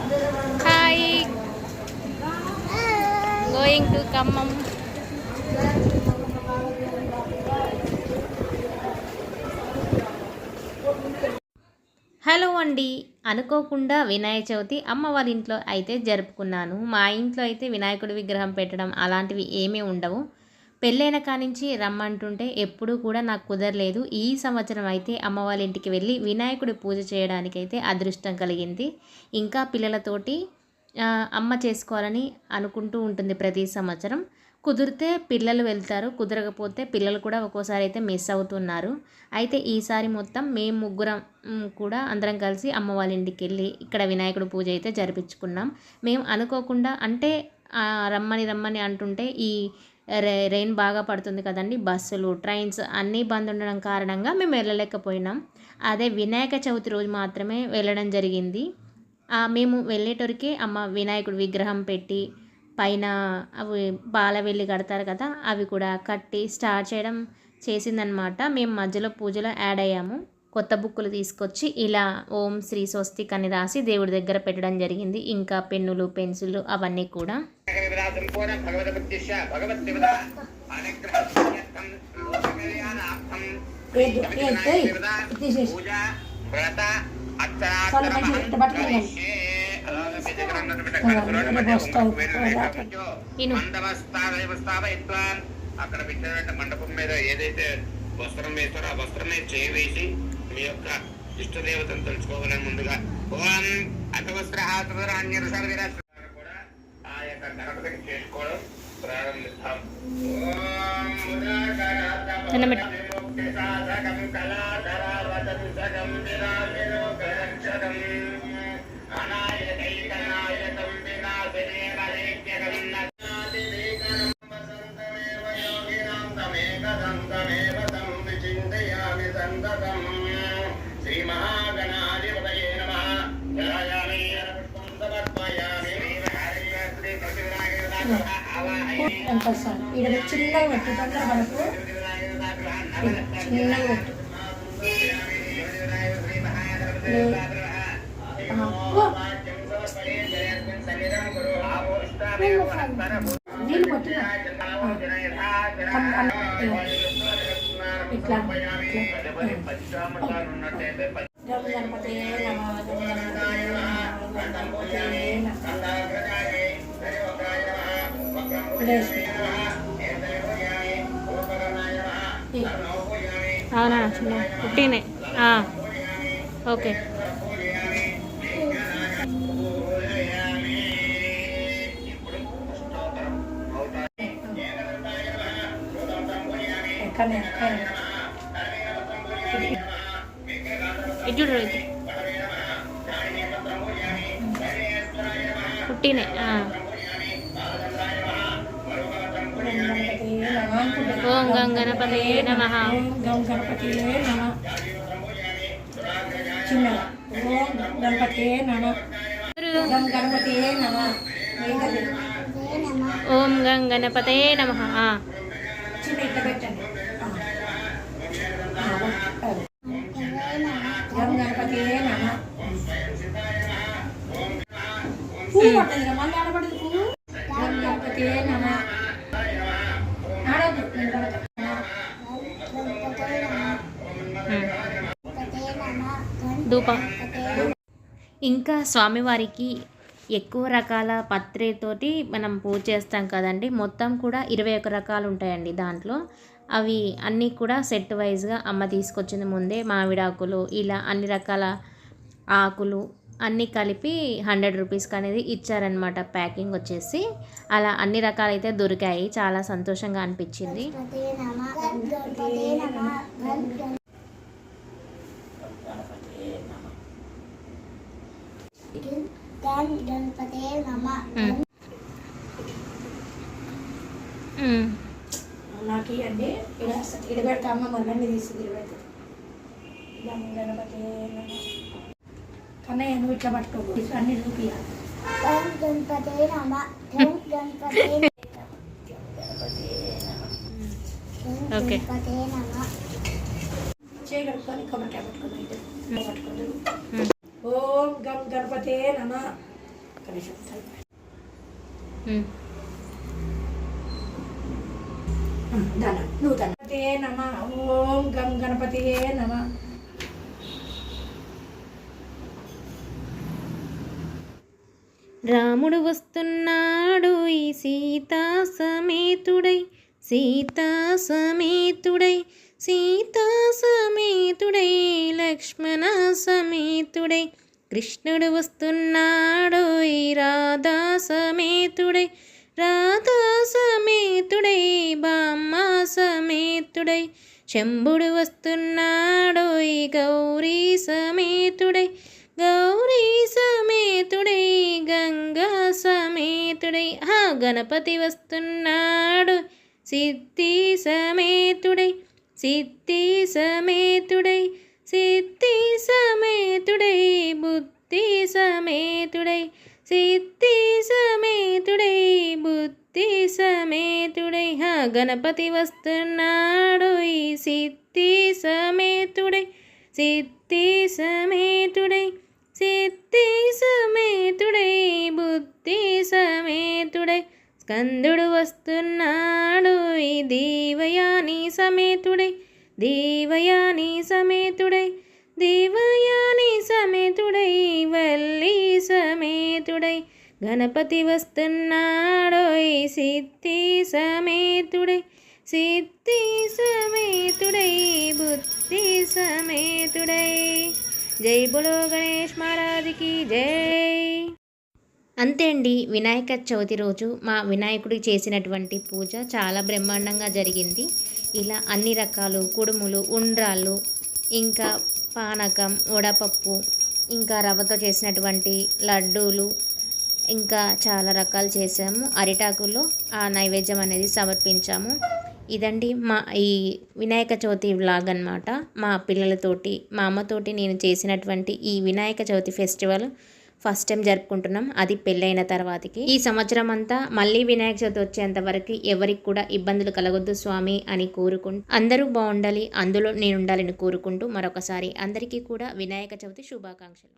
Hi, going to Khammam. Hello అండి, అనుకోకుండా వినాయక చవితి అమ్మ వాళ్ళ ఇంట్లో అయితే జరుపుకున్నాను. మా ఇంట్లో అయితే వినాయకుడి విగ్రహం పెట్టడం అలాంటివి ఏమీ ఉండవు. పెళ్ళైన కానించి రమ్మంటుంటే ఎప్పుడూ కూడా నాకు కుదరలేదు. ఈ సంవత్సరం అయితే అమ్మ వాళ్ళ ఇంటికి వెళ్ళి వినాయకుడి పూజ చేయడానికైతే అదృష్టం కలిగింది. ఇంకా పిల్లలతోటి అమ్మ చేసుకోవాలని అనుకుంటూ ఉంటుంది ప్రతి సంవత్సరం. కుదిరితే పిల్లలు వెళ్తారు, కుదరకపోతే పిల్లలు కూడా ఒక్కోసారి అయితే మిస్ అవుతున్నారు. అయితే ఈసారి మొత్తం మేము ముగ్గురం కూడా అందరం కలిసి అమ్మ వాళ్ళ ఇంటికి వెళ్ళి ఇక్కడ వినాయకుడి పూజ అయితే జరిపించుకున్నాం. మేము అనుకోకుండా అంటే రమ్మని అంటుంటే ఈ రెయిన్ బాగా పడుతుంది కదండి, బస్సులు ట్రైన్స్ అన్నీ బంద్ ఉండడం కారణంగా మేము వెళ్ళలేకపోయినాం. అదే వినాయక చవితి రోజు మాత్రమే వెళ్ళడం జరిగింది. మేము వెళ్ళేటోరికే అమ్మ వినాయకుడి విగ్రహం పెట్టి పైన అవి బాలవెల్లి కడతారు కదా, అవి కూడా కట్టి స్టార్ట్ చేయడం చేసిందనమాట. మేము మధ్యలో పూజలో యాడ్ అయ్యాము. కొత్త బుక్కులు తీసుకొచ్చి ఇలా ఓం శ్రీ స్వస్తిక్ అని రాసి దేవుడి దగ్గర పెట్టడం జరిగింది. ఇంకా పెన్నులు పెన్సిళ్ళు అవన్నీ కూడా. అక్కడ పెట్టినటువంటి మండపం మీద ఏదైతే వస్త్రం వేస్తారో ఆ వస్త్రం మీద చేయి వేసి మీ యొక్క ఇష్టదేవతను తెలుసుకోవాలని ముందుగా ఓం అథవస్త్ర కూడా ఆ యొక్క గణపతిని చేసుకోవడం ప్రారంభిస్తాం. ఇక్కడ చిన్నగా పెట్టు మనకు చిన్నగా పెట్టు. నీళ్ళు పట్టు ఇట్లా గణపతి అవునా చిన్న పుట్టినే ఓకే. ఇటు పుట్టినే ఓం గం గణపతయే నమః. గం గణపతయే నమః. చిన్న ఓం గణపతయే నమః. గం గణపతయే నమః. ఓం గం గణపతయే నమః. చిన్న ఇట్లా పెట్టండి. గం గణపతయే నమః. పువ్వు పట్టదు మళ్ళీ ఆడపడదు పువ్వు. గం గణపతయే నమః. ధూపం. ఇంకా స్వామివారికి ఎక్కువ రకాల పత్రితోటి మనం పూజ చేస్తాం కదండి. మొత్తం కూడా 21 రకాలు ఉంటాయండి దాంట్లో. అవి అన్నీ కూడా సెట్ వైజ్గా అమ్మ తీసుకొచ్చింది ముందే. మామిడాకులు ఇలా అన్ని రకాల ఆకులు అన్నీ కలిపి 100 రూపీస్కి అనేది ఇచ్చారనమాట ప్యాకింగ్ వచ్చేసి. అలా అన్ని రకాలైతే దొరికాయి. చాలా సంతోషంగా అనిపించింది. నాకు ఇవ్వండి. ఇక్కడ పెడతామా మళ్ళీ తీసి పెడతా. గణపతి కన్నయ్య నువ్వు ఇట్లా పట్టుకో అన్ని చూపియాలి. ఓకే చేయగలుగుతాను. కబట్టే పట్టుకోదు పట్టుకోదు. ఓం గం గణపతే నమ. గణపతే నమ. ఓం గం గణపతే నమ. రాముడు వస్తున్నాడు ఈ సీతా సమేతుడై, సీతా సమేతుడై, సీతా సమేతుడై, లక్ష్మణ సమేతుడై. కృష్ణుడు వస్తున్నాడు ఈ రాధా సమేతుడై, రాధా సమేతుడై, బామ్మ సమేతుడై. శంభుడు వస్తున్నాడు ఈ గౌరీ సమేతుడై, గౌరీ సమేతుడై, గంగా సమేతుడై. గణపతి వస్తున్నాడు సిద్ధి సమేతుడై, సిద్ధి సమేతుడై, సిద్ధి సమేతుడై, బుద్ధి సమేతుడై, సిద్ధి సమేతుడై, బుద్ధి సమేతుడై. గణపతి వస్తున్నాడు ఈ సిద్ధి సమేతుడై, సిద్ధి సమేతుడై, సిద్ధి సమేతుడై, బుద్ధి సమేతుడై. స్కందుడు వస్తున్నాడు ఈ దేవయాని సమేతుడై, దేవయాని సమేతుడై, దేవయాని సమేతుడై, వల్లి సమేతుడై. గణపతి వస్తున్నాడు ఈ సిద్ధి సమేతుడై, సిద్ధి సమేతుడై, బుద్ధి సమేతుడై. జై బోలో గణేష్ మహారాజ్కి జై. అంతే అండి, వినాయక చవితి రోజు మా వినాయకుడికి చేసినటువంటి పూజ చాలా బ్రహ్మాండంగా జరిగింది. ఇలా అన్ని రకాలు కుడుములు, ఉండ్రాళ్ళు, ఇంకా పానకం, వడపప్పు, ఇంకా రవ్వతో చేసినటువంటి లడ్డూలు, ఇంకా చాలా రకాలు చేసాము. అరిటాకుల్లో ఆ నైవేద్యం అనేది సమర్పించాము. ఇదండి మా ఈ వినాయక చవితి వ్లాగ్ అన్నమాట. మా పిల్లలతోటి, మా అమ్మతోటి నేను చేసినటువంటి ఈ Vinayaka Chavithi festival first time జరుపుకుంటున్నాం, అది పెళ్ళైన తర్వాతకి. ఈ సంవత్సరం అంతా మళ్ళీ వినాయక చవితి వచ్చేంత వరకు ఎవరికి కూడా ఇబ్బందులు కలగొద్దు స్వామి అని కోరుకుంటూ, అందరూ బాగుండాలి, అందులో నేను ఉండాలని కోరుకుంటూ మరొకసారి అందరికీ కూడా వినాయక చవితి శుభాకాంక్షలు.